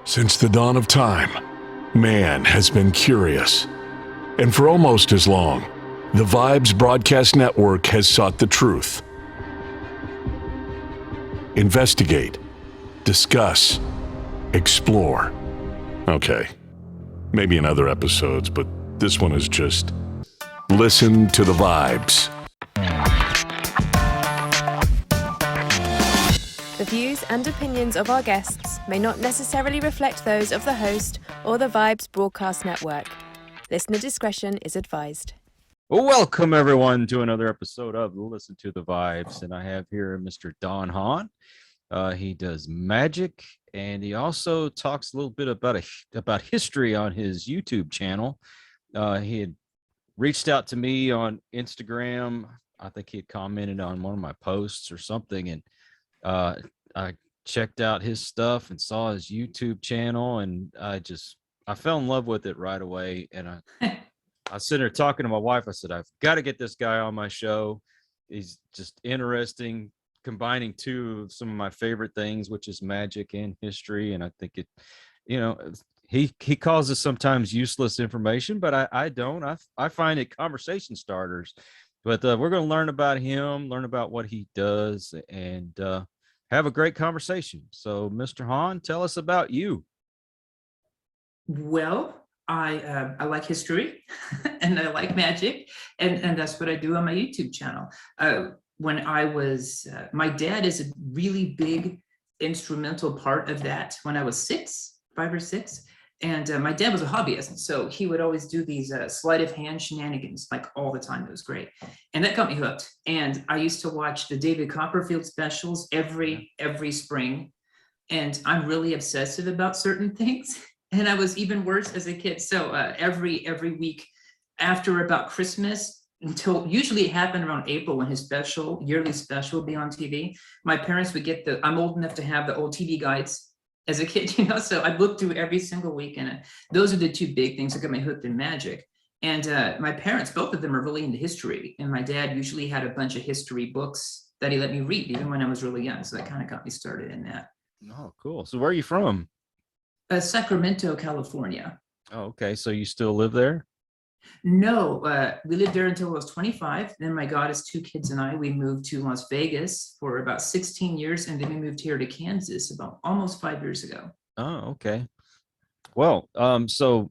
Since the dawn of time, man has been curious. And for almost as long, the Vibes Broadcast Network has sought the truth. Investigate, discuss, explore. Okay, maybe in other episodes, but this one is just listen to the vibes. The views and opinions of our guests may not necessarily reflect those of the host or the Vibes Broadcast Network. Listener discretion is advised. Welcome, everyone, to another episode of Listen to the Vibes. And I have here Mr. Don Hahn. He does magic, and he also talks a little bit about history on his YouTube channel. He had reached out to me on Instagram. I think he had commented on one of my posts or something, and I checked out his stuff and saw his YouTube channel, and I fell in love with it right away. And I was sitting there talking to my wife. I said, I've got to get this guy on my show. He's just interesting, combining two of some of my favorite things, which is magic and history. And I think he calls it sometimes useless information, but I don't. I find it conversation starters. But we're going to learn about him, learn about what he does, and have a great conversation. So, Mr. Hahn, tell us about you. Well, I like history and I like magic, and that's what I do on my YouTube channel. When I was, my dad is a really big instrumental part of that when I was 5 or 6. And my dad was a hobbyist, so he would always do these sleight of hand shenanigans like all the time. It was great, and that got me hooked. And I used to watch the David Copperfield specials every spring, and I'm really obsessive about certain things. And I was even worse as a kid. So every week after about Christmas, until usually it happened around April when his yearly special would be on TV, my parents would get I'm old enough to have the old TV guides as a kid, so I'd look through every single week, and those are the two big things that got me hooked in magic. And my parents, both of them, are really into history, and my dad usually had a bunch of history books that he let me read even when I was really young, so that kind of got me started in that. Oh, cool. So where are you from? Sacramento, California. Oh, okay. So you still live there? No, we lived there until I was 25. Then my goddess, 2 kids, and we moved to Las Vegas for about 16 years. And then we moved here to Kansas about almost 5 years ago. Oh, okay. Well, so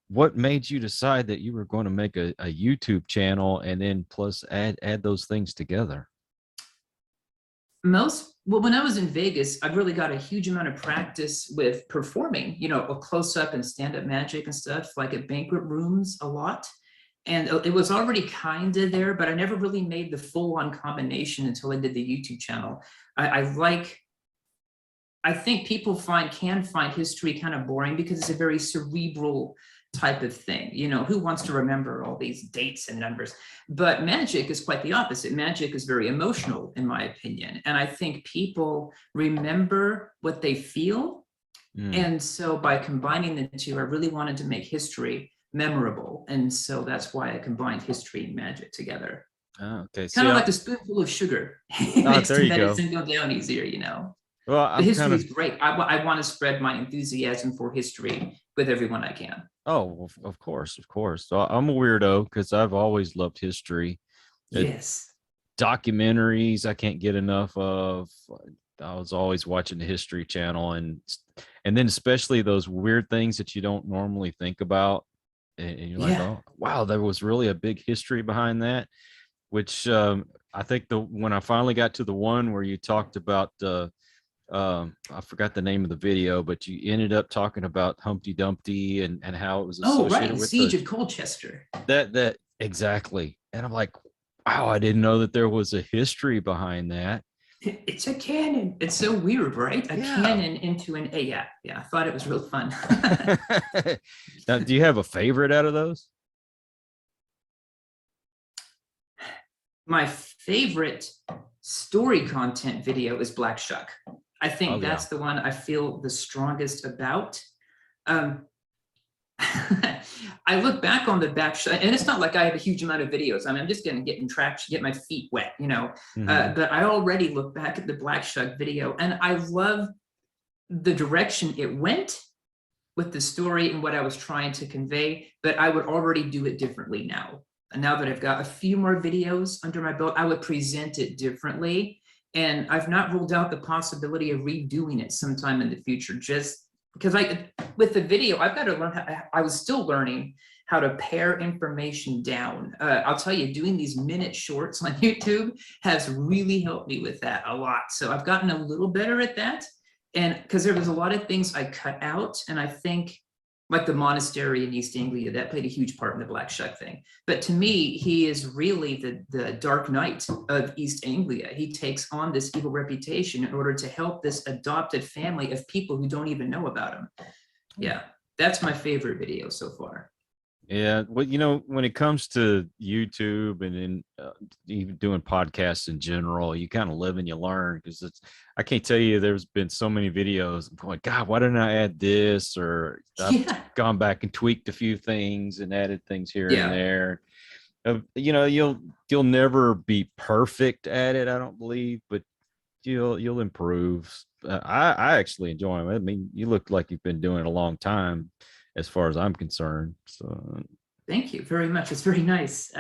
what made you decide that you were going to make a YouTube channel and then plus add those things together? When I was in Vegas, I really got a huge amount of practice with performing, a close-up and stand-up magic and stuff, like at banquet rooms a lot. And it was already kind of there, but I never really made the full-on combination until I did the YouTube channel. I think people can find history kind of boring because it's a very cerebral type of thing. Who wants to remember all these dates and numbers? But magic is quite the opposite. Magic is very emotional, in my opinion. And I think people remember what they feel. And so by combining the two, I really wanted to make history memorable. And so that's why I combined history and magic together. Oh, okay. Kind of like a spoonful of sugar. Makes there the you go. medicine go down easier, Well, the history is great. I want to spread my enthusiasm for history with everyone I can. Oh, of course. So I'm a weirdo because I've always loved history. Yes. Documentaries I can't get enough of. I was always watching the History Channel, and then especially those weird things that you don't normally think about, and you're like, oh wow, there was really a big history behind that. Which I think when I finally got to the one where you talked about I forgot the name of the video, but you ended up talking about Humpty Dumpty and how it was associated with Siege of Colchester. That exactly. And I'm like, wow, I didn't know that there was a history behind that. It's a canon. It's so weird, right? A canon into an yeah. I thought it was real fun. Now, do you have a favorite out of those? My favorite story content video is Black Shuck. I think that's the one I feel the strongest about. I look back on the back shot, and it's not like I have a huge amount of videos. I mean, I'm just going to get in traction, get my feet wet, But I already look back at the Black Shuck video, and I love the direction it went with the story and what I was trying to convey, but I would already do it differently now. And now that I've got a few more videos under my belt, I would present it differently. And I've not ruled out the possibility of redoing it sometime in the future, just because with the video, I've got to learn I was still learning how to pare information down. I'll tell you, doing these minute shorts on YouTube has really helped me with that a lot. So I've gotten a little better at that. And because there was a lot of things I cut out, and I think like the monastery in East Anglia, that played a huge part in the Black Shuck thing. But to me, he is really the Dark Knight of East Anglia. He takes on this evil reputation in order to help this adopted family of people who don't even know about him. Yeah, that's my favorite video so far. Yeah, well, you know, when it comes to YouTube and then even doing podcasts in general, you kind of live and you learn, because I can't tell you, there's been so many videos I'm going, God, why didn't I add this? Or I've gone back and tweaked a few things and added things here and there. You know, you'll never be perfect at it, I don't believe, but you'll improve. I actually enjoy them. I mean, you look like you've been doing it a long time, as far as I'm concerned. So thank you very much. It's very nice.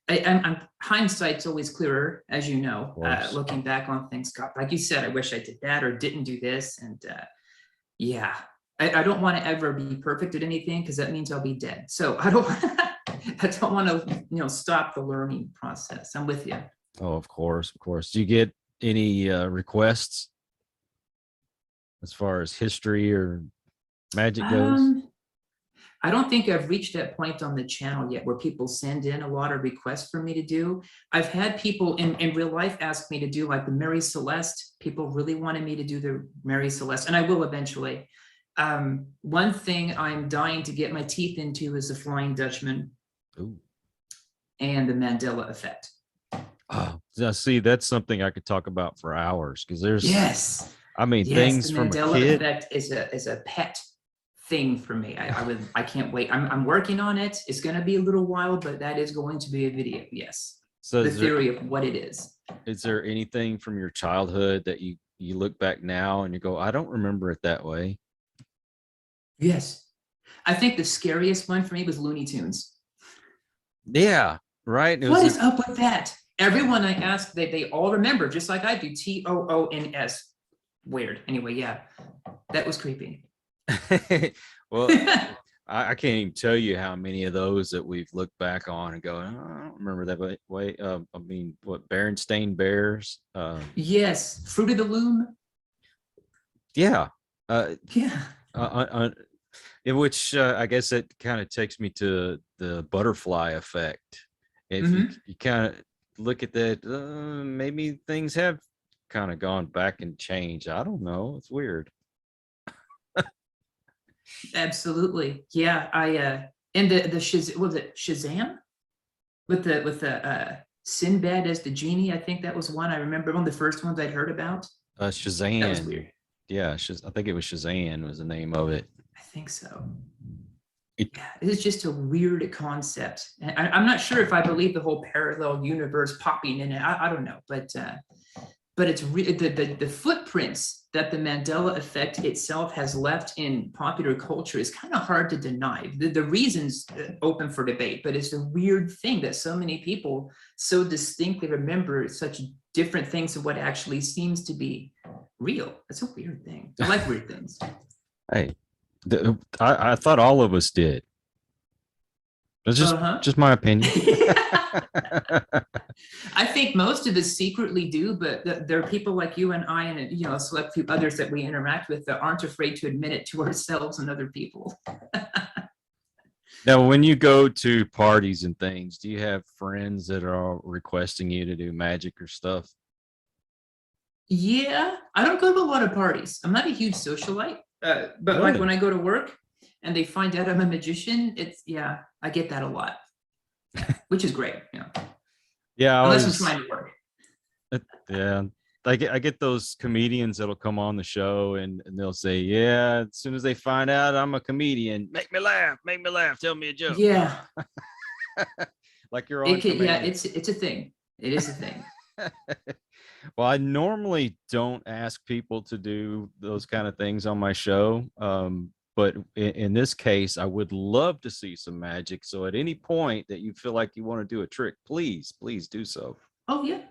I'm hindsight's always clearer, as you know, looking back on things. God, like you said, I wish I did that or didn't do this. And yeah, I don't want to ever be perfect at anything, because that means I'll be dead. So I don't want to, stop the learning process. I'm with you. Oh, of course. Do you get any requests as far as history or magic goes? I don't think I've reached that point on the channel yet where people send in a lot of requests for me to do. I've had people in real life ask me to do like the Mary Celeste. People really wanted me to do the Mary Celeste, and I will eventually. One thing I'm dying to get my teeth into is the Flying Dutchman. Ooh. And the Mandela effect. Oh, see, that's something I could talk about for hours, because there's things the from Mandela a kid. effect is a pet thing for me. I can't wait. I'm working on it. It's going to be a little while, but that is going to be a video. Yes. So the theory of what it is. Is there anything from your childhood that you look back now and you go, I don't remember it that way? Yes. I think the scariest one for me was Looney Tunes. Yeah. Right. What is up with that? Everyone I asked, they all remember, just like I do. TOONS. Weird. Anyway, yeah, that was creepy. Well, I can't even tell you how many of those that we've looked back on and go, oh, I don't remember that way. I mean, what, Berenstain Bears? Yes, Fruit of the Loom. Yeah. Yeah. In which I guess it kind of takes me to the butterfly effect. If you kind of look at that, maybe things have kind of gone back and changed. I don't know. It's weird. Absolutely. Yeah. And the was it Shazam? With the Sinbad as the genie. I think that was one I remember, one of the first ones I'd heard about. Shazam. That was weird. Yeah, I think it was Shazam was the name of it. I think so. It's just a weird concept. And I'm not sure if I believe the whole parallel universe popping in it. I don't know, but it's the footprints that the Mandela effect itself has left in popular culture is kind of hard to deny. The reasons open for debate, but it's a weird thing that so many people so distinctly remember such different things of what actually seems to be real. It's a weird thing. I like weird things. Hey, I thought all of us did. It's just my opinion. I think most of us secretly do, but there are people like you and I, and a select few others that we interact with that aren't afraid to admit it to ourselves and other people. Now, when you go to parties and things, do you have friends that are requesting you to do magic or stuff? Yeah, I don't go to a lot of parties. I'm not a huge socialite, but really? Like when I go to work and they find out I'm a magician, I get that a lot, which is great. Yeah. Unless I'm trying to work. Yeah. I get those comedians that'll come on the show and they'll say, yeah, as soon as they find out I'm a comedian, make me laugh, tell me a joke. Yeah. Like you're on. Yeah, it's a thing. It is a thing. Well, I normally don't ask people to do those kind of things on my show. But in this case, I would love to see some magic. So at any point that you feel like you want to do a trick, please do so. Oh yeah.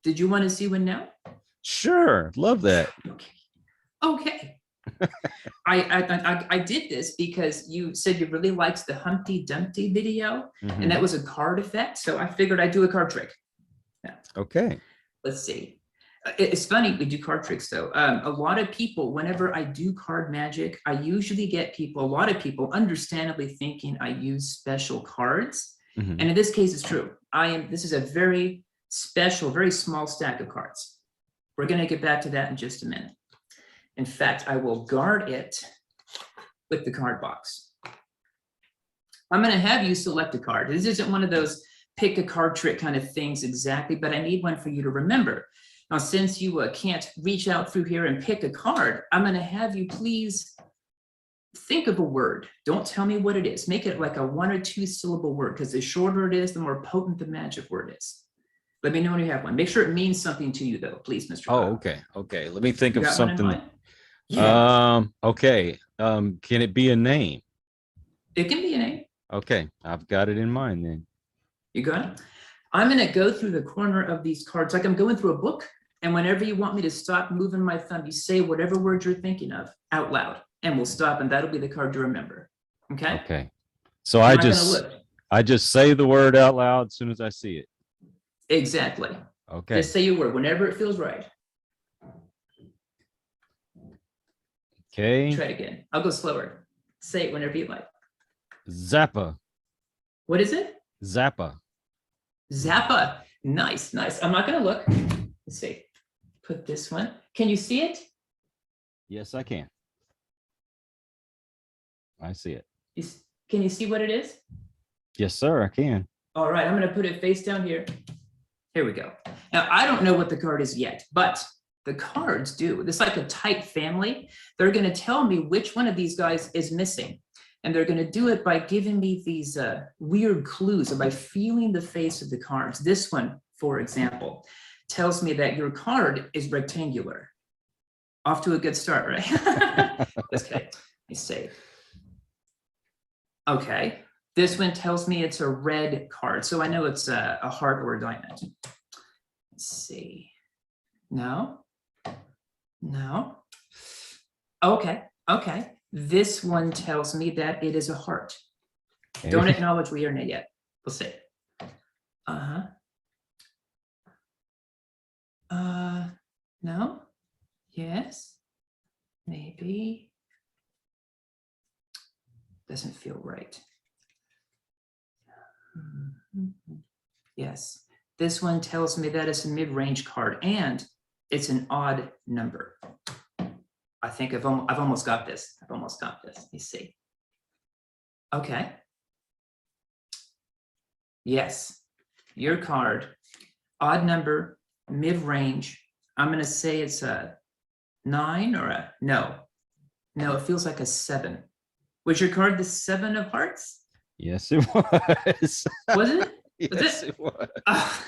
Did you want to see one now? Sure. Love that. Okay. I did this because you said you really liked the Humpty Dumpty video, and that was a card effect. So I figured I'd do a card trick. Yeah. Okay. Let's see. It's funny we do card tricks though. A lot of people, whenever I do card magic, I usually get a lot of people understandably thinking I use special cards. And in this case, it's true. This is a very special, very small stack of cards. We're going to get back to that in just a minute. In fact, I will guard it with the card box. I'm going to have you select a card. This isn't one of those pick a card trick kind of things exactly, but I need one for you to remember. Now, since you can't reach out through here and pick a card, I'm going to have you please think of a word. Don't tell me what it is. Make it like a 1 or 2 syllable word, because the shorter it is, the more potent the magic word is. Let me know when you have one. Make sure it means something to you, though, please, Mr. Oh, okay. Okay. Let me think of something. Yeah. Okay. Can it be a name? It can be a name. Okay. I've got it in mind then. You got it? I'm going to go through the corner of these cards like I'm going through a book. And whenever you want me to stop moving my thumb, you say whatever word you're thinking of out loud, and we'll stop, and that'll be the card to remember. Okay? Okay. So I just say the word out loud as soon as I see it. Exactly. Okay. Just say your word whenever it feels right. Okay. Try it again. I'll go slower. Say it whenever you like. Zappa. What is it? Zappa. Zappa. Nice, nice. I'm not going to look. Let's see. Put this one. Can you see it? Yes, I can. I see it. Can you see what it is? Yes, sir, I can. All right, I'm going to put it face down here. Here we go. Now, I don't know what the card is yet, but the cards do. It's like a tight family. They're going to tell me which one of these guys is missing. And they're going to do it by giving me these weird clues, or by feeling the face of the cards. This one, for example, tells me that your card is rectangular. Off to a good start, right? Okay, let me see. Okay, this one tells me it's a red card, so I know it's a heart or a diamond. Let's see. No. Okay. This one tells me that it is a heart. Okay. Don't acknowledge we are in it yet. We'll see. No. Yes. Maybe. Doesn't feel right. Yes. This one tells me that it's a mid-range card, and it's an odd number. I think I've almost got this. Let me see. Okay. Yes. Your card, odd number, mid-range. I'm going to say it's a 9 or a no. No, it feels like a 7. Was your card the 7 of hearts? Yes, it was. Was it? Yes, it was. Oh,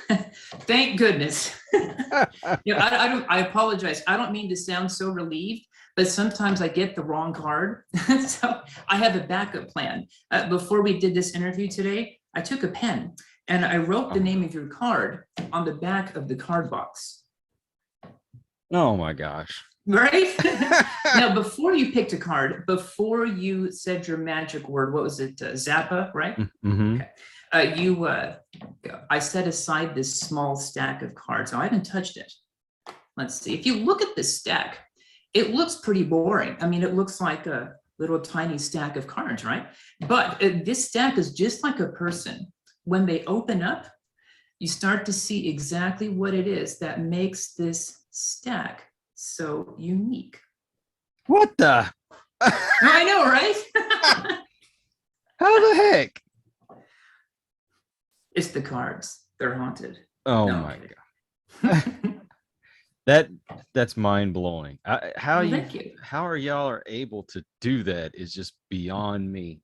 thank goodness. I apologize. I don't mean to sound so relieved, but sometimes I get the wrong card. So I have a backup plan. Before we did this interview today, I took a pen and I wrote the name of your card on the back of the card box. Oh my gosh. Right? Now, before you picked a card, before you said your magic word, what was it? Zappa, right? Mm-hmm. Okay. I set aside this small stack of cards. Now, I haven't touched it. Let's see. If you look at this stack, it looks pretty boring. I mean, it looks like a little tiny stack of cards, right? But this stack is just like a person. When they open up, you start to see exactly what it is that makes this stack so unique. What the? I know, right? How the heck? It's the cards. They're haunted. Oh no, my God. That's mind blowing. How are y'all are able to do that is just beyond me.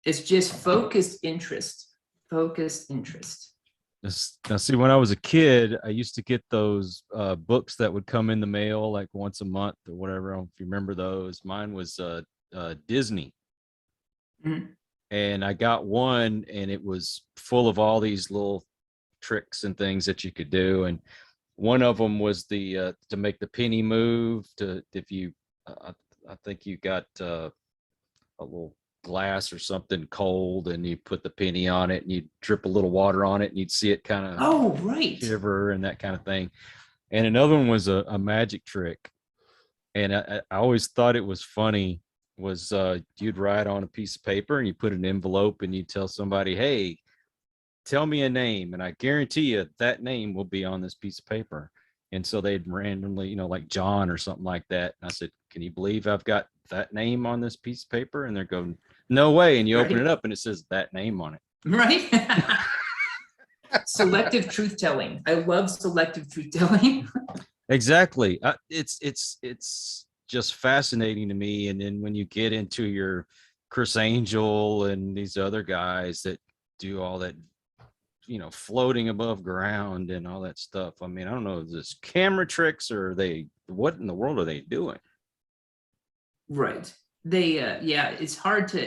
It's just focused interest. Focused interest. Now, see, when I was a kid, I used to get those books that would come in the mail like once a month or whatever. I don't know if you remember those. Mine was Disney. Mhm. And I got one, and it was full of all these little tricks and things that you could do. And one of them was the to make the penny move. To if you, I think you got a little glass or something cold, and you put the penny on it, and you drip a little water on it, and you'd see it kind of Oh, right. shiver and that kind of thing. And another one was a magic trick, and I always thought it was funny. Was you'd write on a piece of paper and you put an envelope and you tell somebody, hey, tell me a name, and I guarantee you that name will be on this piece of paper. And so they'd randomly, like John or something like that. And I said, can you believe I've got that name on this piece of paper? And they're going, no way. And you open it up and it says that name on it. Right. Selective truth telling. I love selective truth telling. Exactly. It's just fascinating to me. And then when you get into your Chris Angel and these other guys that do all that, floating above ground and all that stuff. I mean, I don't know if this camera tricks or what in the world are they doing? Right. They, yeah, it's hard to,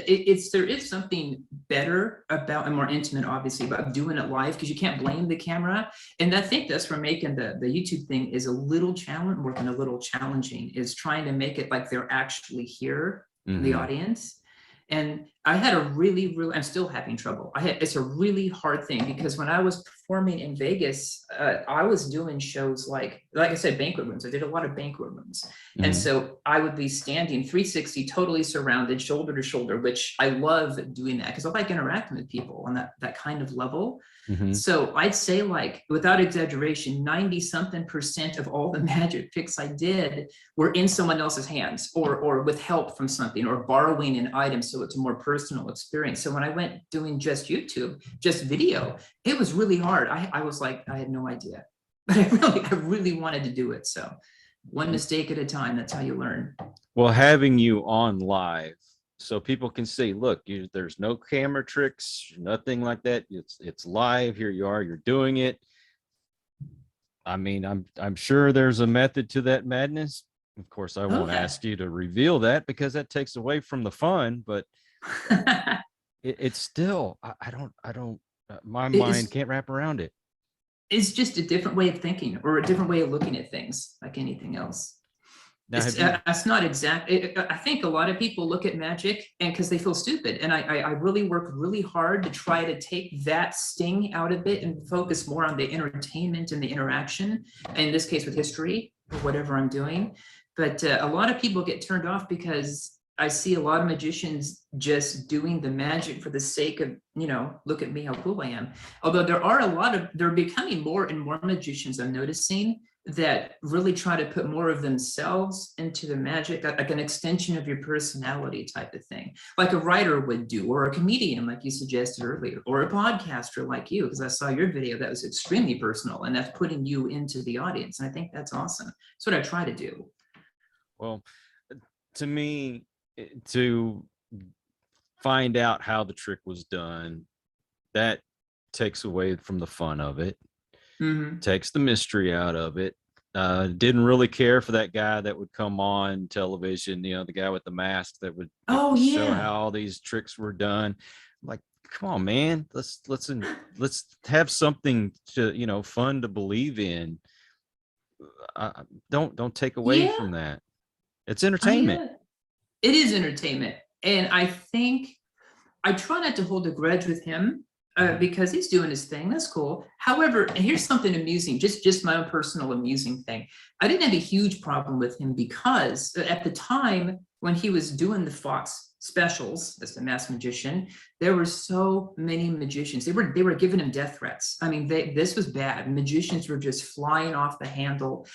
there is something better about and more intimate, obviously, about doing it live, because you can't blame the camera. And I think that's where making the YouTube thing is a little challenging, is trying to make it like they're actually here, the audience. And I had a I'm still having trouble. It's a really hard thing, because when I was performing in Vegas, I was doing shows like I said, banquet rooms. I did a lot of banquet rooms. And so I would be standing 360, totally surrounded, shoulder to shoulder, which I love doing that because I like interacting with people on that kind of level. So I'd say, like, without exaggeration, 90-something% of all the magic tricks I did were in someone else's hands, or with help from something, or borrowing an item. So it's a more personal experience. So when I went doing just YouTube, just video, it was really hard. I was like, I had no idea, but I really wanted to do it. So one mistake at a time, that's how you learn. Well, having you on live, so people can see, look, there's no camera tricks, nothing like that. It's live. Here you are, you're doing it. I mean, I'm sure there's a method to that madness. Of course, I won't ask you to reveal that, because that takes away from the fun, but it's still, I don't, my mind can't wrap around it. It's just a different way of thinking, or a different way of looking at things, like anything else. Now, That's not exact. I think a lot of people look at magic and because they feel stupid. And I really work really hard to try to take that sting out of it and focus more on the entertainment and the interaction. In this case, with history or whatever I'm doing. But a lot of people get turned off because I see a lot of magicians just doing the magic for the sake of, look at me, how cool I am. Although they're becoming more and more magicians, I'm noticing, that really try to put more of themselves into the magic, like an extension of your personality type of thing, like a writer would do, or a comedian, like you suggested earlier, or a podcaster like you, because I saw your video that was extremely personal, and that's putting you into the audience. And I think that's awesome. That's what I try to do. Well, to me, to find out how the trick was done, that takes away from the fun of it. Takes the mystery out of it. Didn't really care for that guy that would come on television, the guy with the mask that would show how all these tricks were done. Like, come on, man, let's have something to, fun to believe in. Don't take away from that. It's entertainment. It is entertainment. And I think I try not to hold a grudge with him. Because he's doing his thing. That's cool. However, and here's something amusing, just my own personal amusing thing. I didn't have a huge problem with him because at the time when he was doing the Fox specials as the masked magician, there were so many magicians. They were giving him death threats. I mean, this was bad. Magicians were just flying off the handle.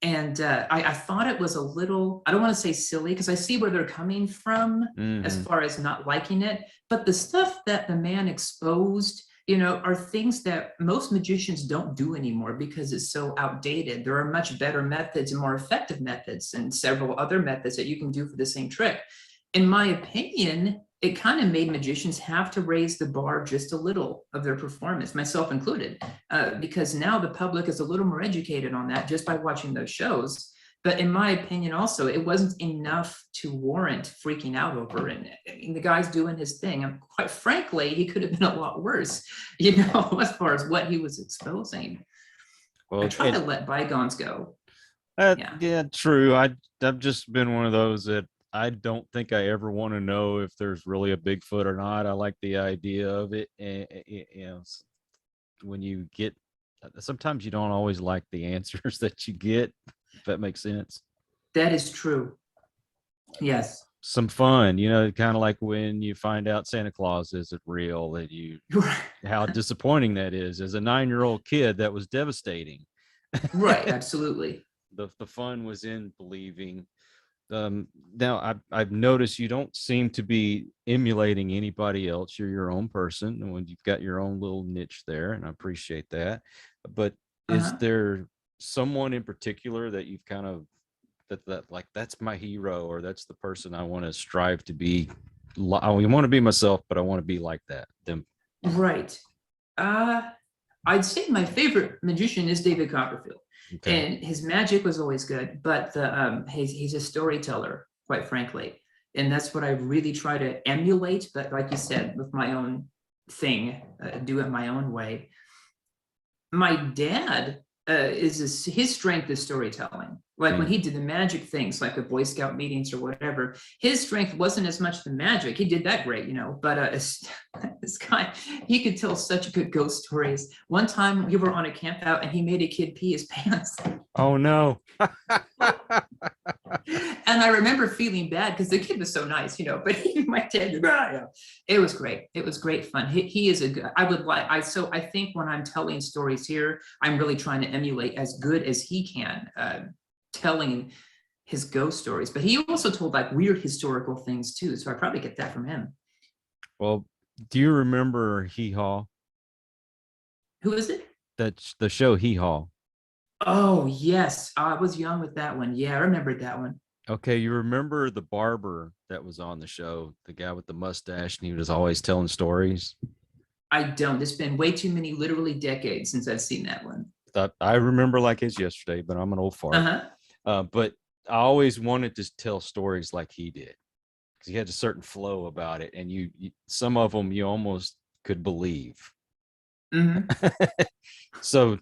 And I thought it was a little, I don't want to say silly, because I see where they're coming from as far as not liking it. But the stuff that the man exposed, are things that most magicians don't do anymore because it's so outdated. There are much better methods and more effective methods, and several other methods that you can do for the same trick. In my opinion, it kind of made magicians have to raise the bar just a little of their performance, myself included, because now the public is a little more educated on that just by watching those shows. But in my opinion, also, it wasn't enough to warrant freaking out over it. I mean, the guy's doing his thing. And quite frankly, he could have been a lot worse, as far as what he was exposing. Well, I try to let bygones go. Yeah, true. I've just been one of those that I don't think I ever want to know if there's really a Bigfoot or not. I like the idea of it. And, when you get, sometimes you don't always like the answers that you get, if that makes sense. That is true. Yes. Some fun, kind of like when you find out Santa Claus isn't real, that how disappointing that is. As a 9-year-old kid, that was devastating. Right, absolutely. The fun was in believing. Now I've noticed you don't seem to be emulating anybody else. You're your own person, and when you've got your own little niche there, and I appreciate that. But is there someone in particular that you've kind of that like, that's my hero, or that's the person I want to strive to be? I want to be myself, but I want to be like them. Right. I'd say my favorite magician is David Copperfield. Okay. And his magic was always good, but he's a storyteller, quite frankly. And that's what I really try to emulate, but like you said, with my own thing, do it my own way. My dad, his strength is storytelling. Like when he did the magic things, like the Boy Scout meetings or whatever, his strength wasn't as much the magic. He did that great, but this guy, he could tell such good ghost stories. One time we were on a camp out and he made a kid pee his pants. Oh no. And I remember feeling bad because the kid was so nice, but my dad, it was great. It was great fun. He is a good, I think when I'm telling stories here, I'm really trying to emulate as good as he can, telling his ghost stories. But he also told like weird historical things too. So I probably get that from him. Well, do you remember Hee Haw? Who is it? That's the show Hee Haw. Oh, yes. I was young with that one. Yeah, I remembered that one. Okay, you remember the barber that was on the show, the guy with the mustache, and he was always telling stories? I don't. It's been way too many, literally decades since I've seen that one. I remember like it's yesterday, but I'm an old fart. But I always wanted to tell stories like he did, because he had a certain flow about it, and you some of them you almost could believe. So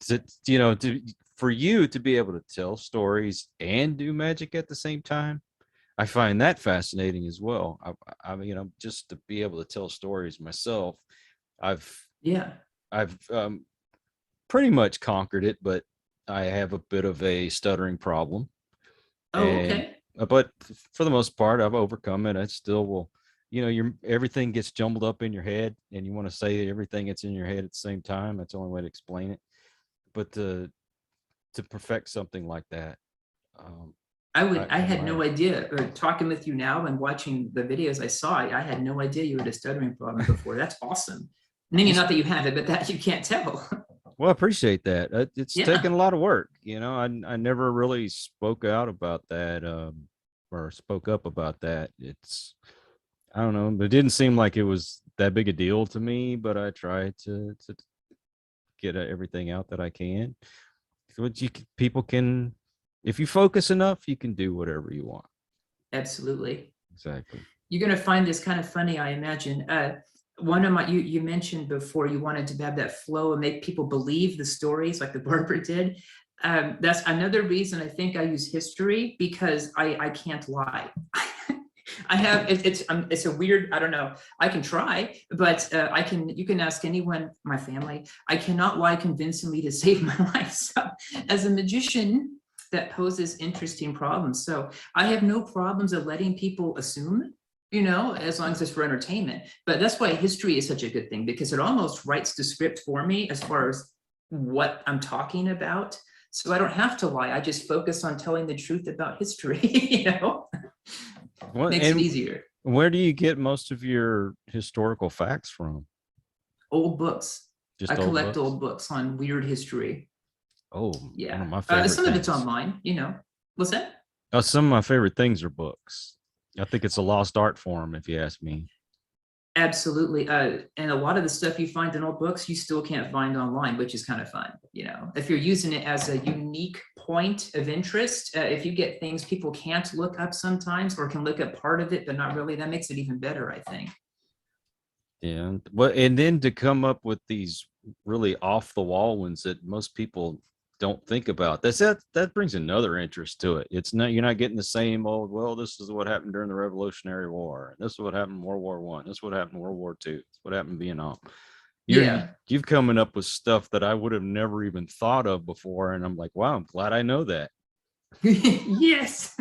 for you to be able to tell stories and do magic at the same time, I find that fascinating as well. I mean, just to be able to tell stories myself, I've pretty much conquered it, but I have a bit of a stuttering problem. Okay. But for the most part, I've overcome it. I still will, everything gets jumbled up in your head, and you want to say everything that's in your head at the same time. That's the only way to explain it. But to perfect something like that, I had no idea. Talking with you now and watching the videos I saw, I had no idea you had a stuttering problem before. That's awesome. Meaning not that you have it, but that you can't tell. Well, I appreciate that. It's taken a lot of work. I never really spoke out about that, or spoke up about that. I don't know. It didn't seem like it was that big a deal to me, but I try to get everything out that I can. People can, if you focus enough, you can do whatever you want. Absolutely. Exactly. You're going to find this kind of funny, I imagine. One of you mentioned before you wanted to have that flow and make people believe the stories like the barber did. That's another reason I think I use history, because I can't lie. It's a weird, I don't know, I can try, but you can ask anyone, my family, I cannot lie convincingly to save my life. So as a magician, that poses interesting problems. So I have no problems of letting people assume, as long as it's for entertainment. But that's why history is such a good thing, because it almost writes the script for me as far as what I'm talking about. So I don't have to lie. I just focus on telling the truth about history, Makes it easier. Where do you get most of your historical facts from? Old books. I collect books? old books on weird history. Oh, yeah. One of my favorite some things. of it's online, What's that? Some of my favorite things are books. I think it's a lost art form, if you ask me. Absolutely. And a lot of the stuff you find in old books, you still can't find online, which is kind of fun. If you're using it as a unique point of interest, if you get things people can't look up sometimes, or can look up part of it, but not really, that makes it even better, I think. Yeah. Well, and then to come up with these really off the wall ones that most people don't think about. That brings another interest to it. It's not, you're not getting the same old, well, this is what happened during the Revolutionary War. This is what happened in World War One. This is what happened in World War II. This is what happened in Vietnam. You've coming up with stuff that I would have never even thought of before. And I'm like, wow, I'm glad I know that. Yes.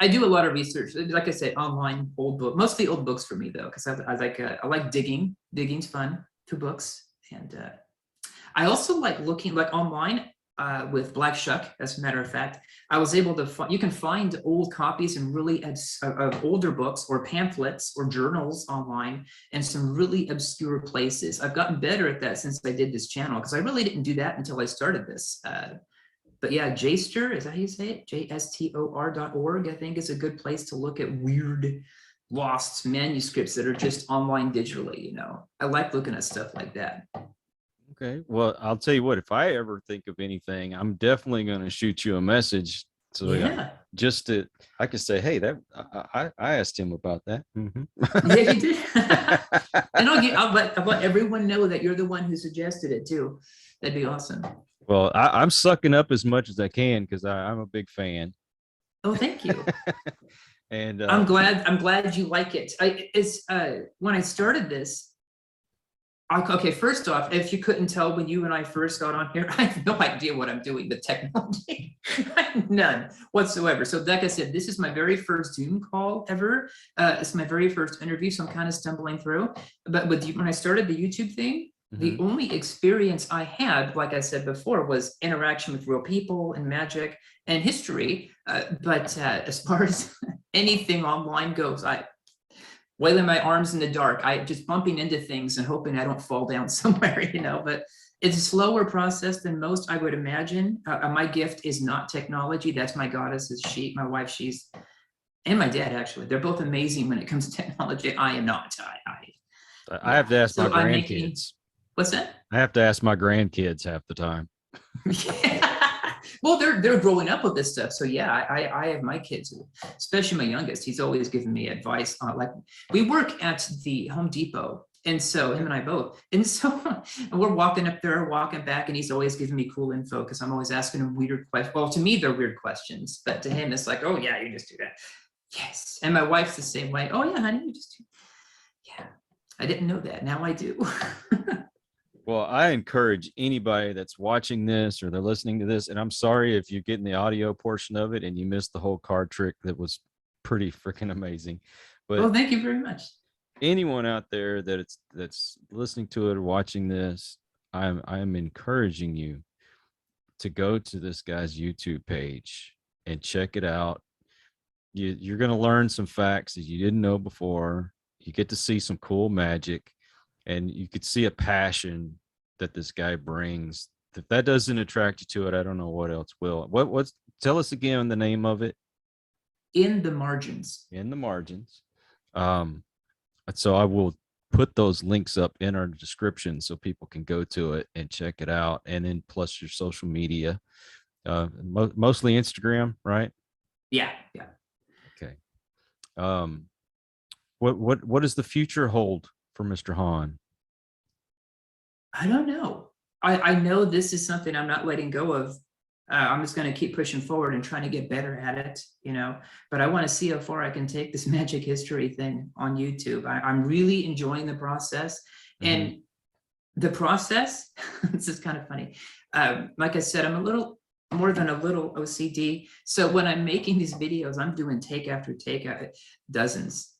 I do a lot of research, like I said, online, old book, mostly old books for me though, because I like digging. Digging's fun to books, and I also like looking like online with Black Shuck. As a matter of fact, I was able to find, you can find old copies and really of older books or pamphlets or journals online in some really obscure places. I've gotten better at that since I did this channel, because I really didn't do that until I started this. But yeah, JSTOR, is that how you say it? JSTOR.org, I think, is a good place to look at weird lost manuscripts that are just online digitally. I like looking at stuff like that. Okay. Well, I'll tell you what, if I ever think of anything, I'm definitely going to shoot you a message. So yeah, I could say, hey, that I asked him about that. Mm-hmm. Yeah, you did. And I'll let everyone know that you're the one who suggested it too. That'd be awesome. Well, I'm sucking up as much as I can because I'm a big fan. Oh, thank you. And I'm glad you like it. When I started this, okay, first off, if you couldn't tell when you and I first got on here, I have no idea what I'm doing with technology. None whatsoever. So like I said, this is my very first Zoom call ever. It's my very first interview, so I'm kind of stumbling through. But when I started the YouTube thing, the only experience I had, like I said before, was interaction with real people and magic and history. But as far as anything online goes, I wailing my arms in the dark. I just bumping into things and hoping I don't fall down somewhere, but it's a slower process than most, I would imagine. My gift is not technology. That's my goddess, is my wife, and my dad, actually. They're both amazing when it comes to technology. I am not. I have to ask my grandkids. What's that? I have to ask my grandkids half the time. Yeah. Well, they're growing up with this stuff. So yeah, I have my kids, especially my youngest. He's always giving me advice on, like, we work at the Home Depot. And so him and I both. And so we're walking up there, walking back, and he's always giving me cool info because I'm always asking him weird questions. Well, to me, they're weird questions, but to him, it's like, oh yeah, you just do that. Yes. And my wife's the same way. Oh yeah, honey, you just do. Yeah. I didn't know that. Now I do. Well, I encourage anybody that's watching this or they're listening to this, and I'm sorry if you're getting the audio portion of it and you missed the whole card trick that was pretty freaking amazing. But oh, thank you very much. Anyone out there that's listening to it or watching this, I'm encouraging you to go to this guy's YouTube page and check it out. You're going to learn some facts that you didn't know before. You get to see some cool magic. And you could see a passion that this guy brings. If that doesn't attract you to it, I don't know what else will. Tell us again the name of it. In the Margins. In the Margins. So I will put those links up in our description so people can go to it and check it out. And then plus your social media, mostly Instagram, right? Yeah. Okay. What does the future hold for Mr. Hahn? I don't know. I know this is something I'm not letting go of. I'm just going to keep pushing forward and trying to get better at it, but I want to see how far I can take this magic history thing on YouTube. I'm really enjoying the process. And the process, this is kind of funny. Like I said, I'm a little more than a little OCD. So when I'm making these videos, I'm doing take after take, dozens,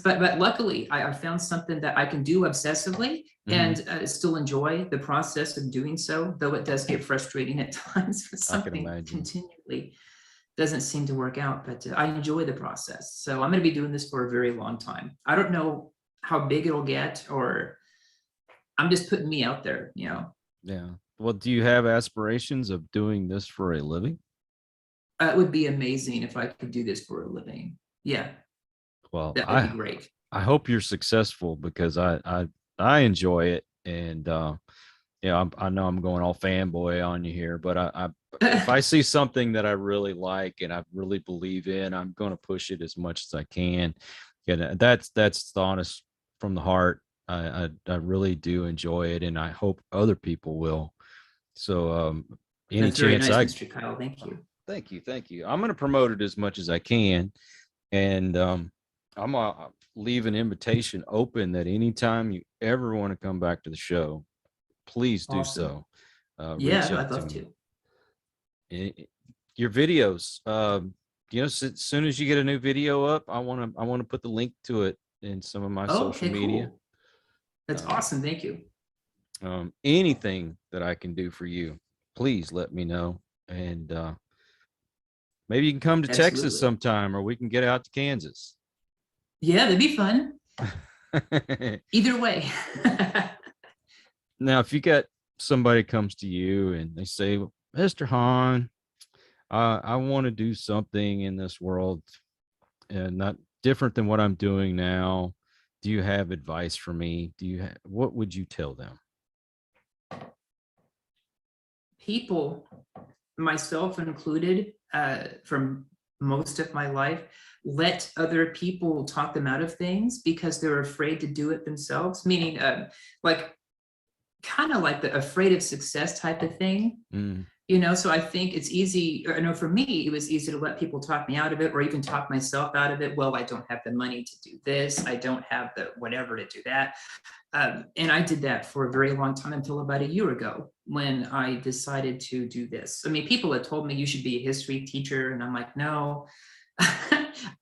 but luckily I found something that I can do obsessively and still enjoy the process of doing so, though it does get frustrating at times for something continually doesn't seem to work out, but I enjoy the process. So I'm going to be doing this for a very long time. I don't know how big it'll get, or I'm just putting me out there, Yeah. Well, do you have aspirations of doing this for a living? It would be amazing if I could do this for a living. Yeah. Well, that would be great. I hope you're successful because I enjoy it. And I know I'm going all fanboy on you here, but if I see something that I really like and I really believe in, I'm going to push it as much as I can. And that's the honest from the heart. I really do enjoy it, and I hope other people will. So any That's very chance nice, I Mr. Kyle. Thank you. thank you. I'm going to promote it as much as I can, and I'm gonna leave an invitation open that anytime you ever want to come back to the show, please do Awesome. so. Reach Yeah, out I'd to love me. to. Your videos, as soon as you get a new video up, I want to put the link to it in some of my Oh, social okay, media. cool. That's Um, awesome. Thank you. Anything that I can do for you, please let me know. And maybe you can come to Texas Absolutely. sometime, or we can get out to Kansas. Yeah, that'd be fun. Either way. Now, if you got somebody comes to you and they say, Mr. Hahn, I want to do something in this world and not different than what I'm doing now. Do you have advice for me? What would you tell them? People, myself included, from most of my life, let other people talk them out of things because they're afraid to do it themselves, meaning like kind of like the afraid of success type of thing. Mm, So I think it's easy. I know for me, it was easy to let people talk me out of it, or even talk myself out of it. Well, I don't have the money to do this. I don't have the whatever to do that. And I did that for a very long time until about a year ago when I decided to do this. I mean, people had told me you should be a history teacher, and I'm like, no,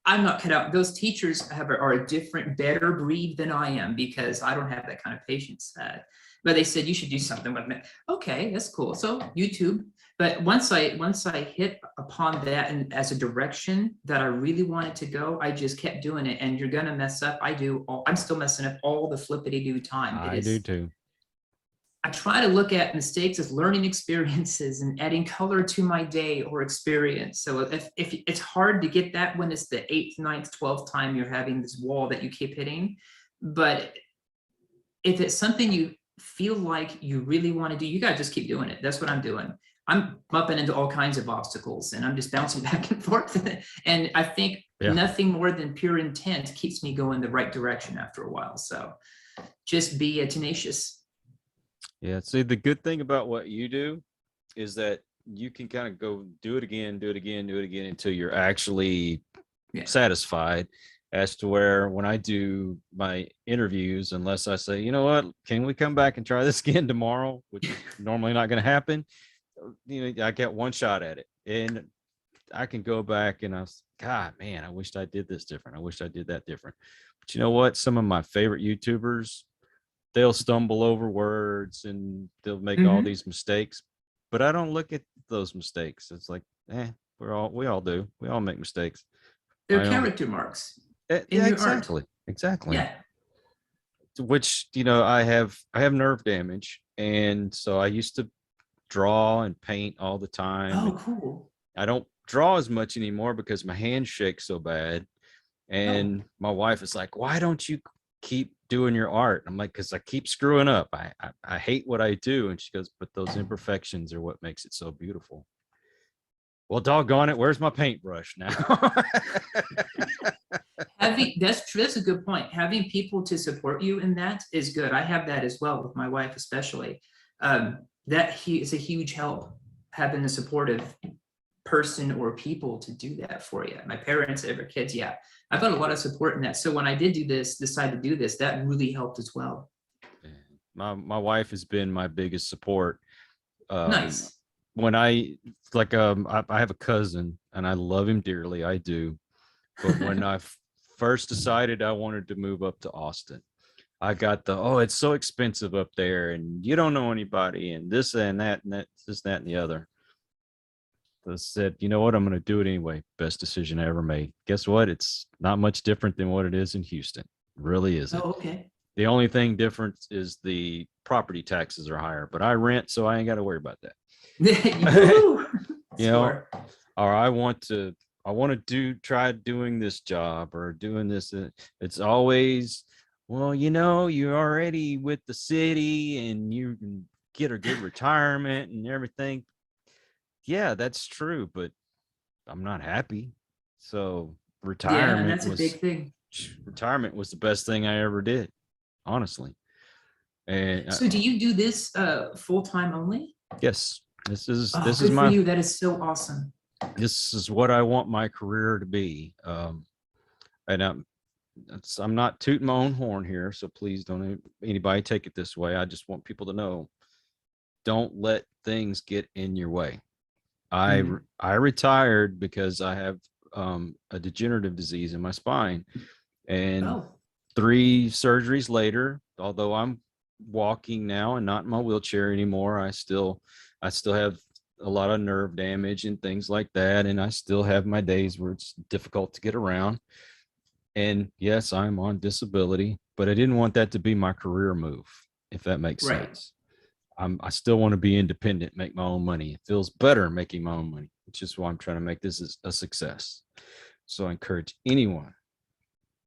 I'm not cut out. Those teachers are a different, better breed than I am because I don't have that kind of patience. But they said you should do something with it. Okay, that's cool. So YouTube. But once I hit upon that and as a direction that I really wanted to go, I just kept doing it. And you're gonna mess up. I'm still messing up all the flippity do time. I do too. I try to look at mistakes as learning experiences and adding color to my day or experience. So if it's hard to get that when it's the 8th, 9th, 12th time you're having this wall that you keep hitting, but if it's something you feel like you really want to do, you got to just keep doing it. That's what I'm doing. I'm bumping into all kinds of obstacles and I'm just bouncing back and forth. And I think nothing more than pure intent keeps me going the right direction after a while. So just be tenacious. Yeah. See, the good thing about what you do is that you can kind of go do it again until you're actually satisfied. As to where when I do my interviews, unless I say, you know what, can we come back and try this again tomorrow, which is normally not going to happen, I get one shot at it and I can go back and God, man, I wished I did this different. I wish I did that different. But you know what? Some of my favorite YouTubers, they'll stumble over words and they'll make all these mistakes, but I don't look at those mistakes. It's like, we all do. We all make mistakes. They're character marks. Yeah, exactly. Yeah. Which, I have nerve damage. And so I used to draw and paint all the time. Oh, cool. I don't draw as much anymore because my hands shake so bad. And my wife is like, why don't you keep doing your art? I'm like, because I keep screwing up. I hate what I do. And she goes, but those imperfections are what makes it so beautiful. Well, doggone it, where's my paintbrush now? That's a good point. Having people to support you in that is good. I have that as well with my wife, especially. It's a huge help having a supportive person or people to do that for you. My parents, ever kids, I've got a lot of support in that. So when I did decide to do this, that really helped as well. My wife has been my biggest support. Nice. When I have a cousin and I love him dearly. I do. But when I first decided I wanted to move up to Austin, I got it's so expensive up there and you don't know anybody and this and that and this, that, and the other. So I said, you know what? I'm going to do it anyway. Best decision I ever made. Guess what? It's not much different than what it is in Houston. It really isn't. Oh, okay. The only thing different is the property taxes are higher, but I rent, so I ain't got to worry about that. Or I want to I want to try doing this job or doing this. It's always, well, you're already with the city and you can get a good retirement and everything. Yeah, that's true, but I'm not happy. So Yeah, and that's a big thing. retirement was the best thing I ever did, honestly. And So do you do this full-time only? yes, this is Good for you. That is so awesome. This is what I want my career to be. And I'm not tooting my own horn here, so please don't anybody take it this way. I just want people to know, don't let things get in your way. I retired because I have a degenerative disease in my spine, and 3 surgeries later, although I'm walking now and not in my wheelchair anymore, I still have a lot of nerve damage and things like that, and I still have my days where it's difficult to get around. And yes, I'm on disability, but I didn't want that to be my career move, if that makes sense. I still want to be independent, make my own money. It feels better making my own money, which is why I'm trying to make this a success. So I encourage anyone,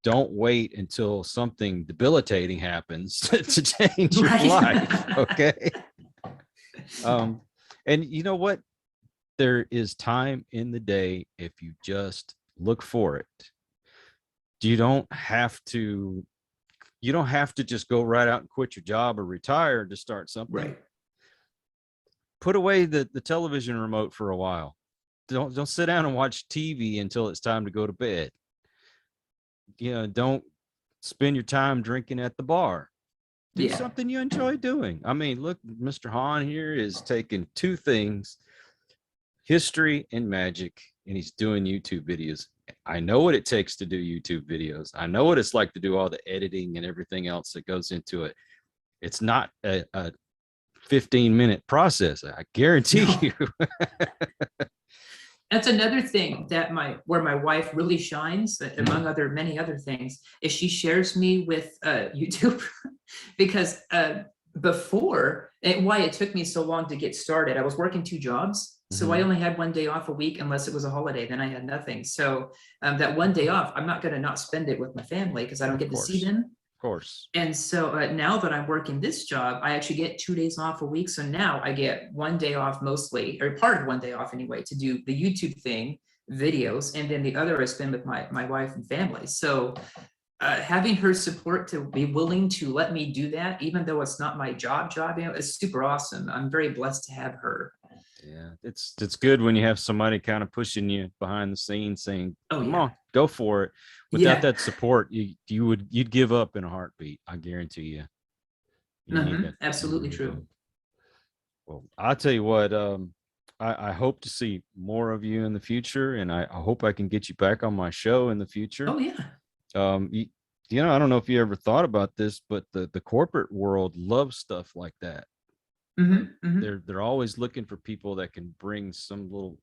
don't wait until something debilitating happens to change your life. Okay. And you know what? There is time in the day if you just look for it. You don't have to just go right out and quit your job or retire to start something. Right. Put away the television remote for a while. Don't sit down and watch TV until it's time to go to bed. Don't spend your time drinking at the bar. Do something you enjoy doing. I mean, look, Mr. Hahn here is taking 2 things, history and magic, and he's doing YouTube videos. I know what it takes to do YouTube videos. I know what it's like to do all the editing and everything else that goes into it. It's not a 15-minute process. I guarantee you. That's another thing that where my wife really shines, among many other things, is she shares me with YouTube because before, why it took me so long to get started, I was working 2 jobs. So I only had 1 day off a week, unless it was a holiday, then I had nothing. So that 1 day off, I'm not going to not spend it with my family because I don't get to see them. Of course. And so now that I'm working this job, I actually get 2 days off a week. So now I get 1 day off mostly, or part of 1 day off anyway, to do the YouTube thing, videos, and then the other I spend with my wife and family. So having her support to be willing to let me do that, even though it's not my job, is super awesome. I'm very blessed to have her. Yeah, it's good when you have somebody kind of pushing you behind the scenes saying, come on, go for it. Without that support, you'd give up in a heartbeat. I guarantee you. Absolutely true. Well, I'll tell you what, I hope to see more of you in the future, and I hope I can get you back on my show in the future. Oh yeah. I don't know if you ever thought about this, but the corporate world loves stuff like that. They're always looking for people that can bring some little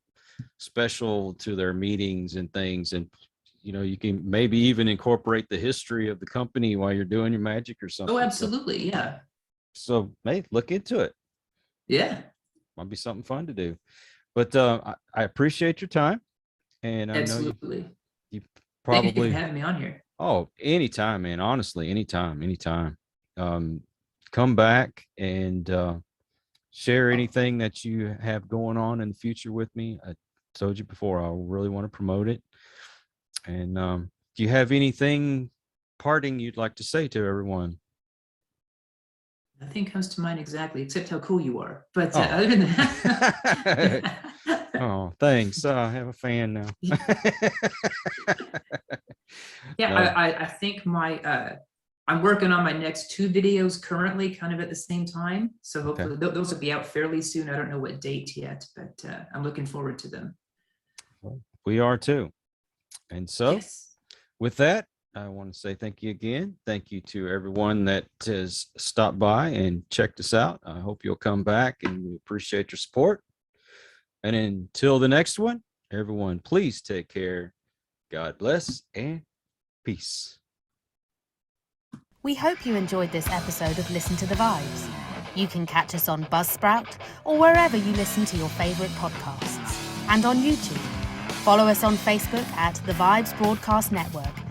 special to their meetings and things, and you can maybe even incorporate the history of the company while you're doing your magic or something. Oh, absolutely. Yeah. So hey, look into it. Yeah, might be something fun to do. But I appreciate your time, and I absolutely. know you probably Thank you for having me on here. Oh, anytime, man. Honestly, anytime. Come back and share anything that you have going on in the future with me. I told you before, I really want to promote it. And do you have anything parting you'd like to say to everyone? Nothing comes to mind exactly, except how cool you are. But other than that. Oh, thanks. I have a fan now. I think I'm working on my next 2 videos currently, kind of at the same time. So hopefully those will be out fairly soon. I don't know what date yet, but I'm looking forward to them. Well, we are too. And so with that, I want to say thank you again. Thank you to everyone that has stopped by and checked us out. I hope you'll come back, and we appreciate your support. And until the next one, everyone, please take care. God bless and peace. We hope you enjoyed this episode of Listen to the Vibes. You can catch us on Buzzsprout or wherever you listen to your favorite podcasts, and on YouTube. Follow us on Facebook at The Vibes Broadcast Network.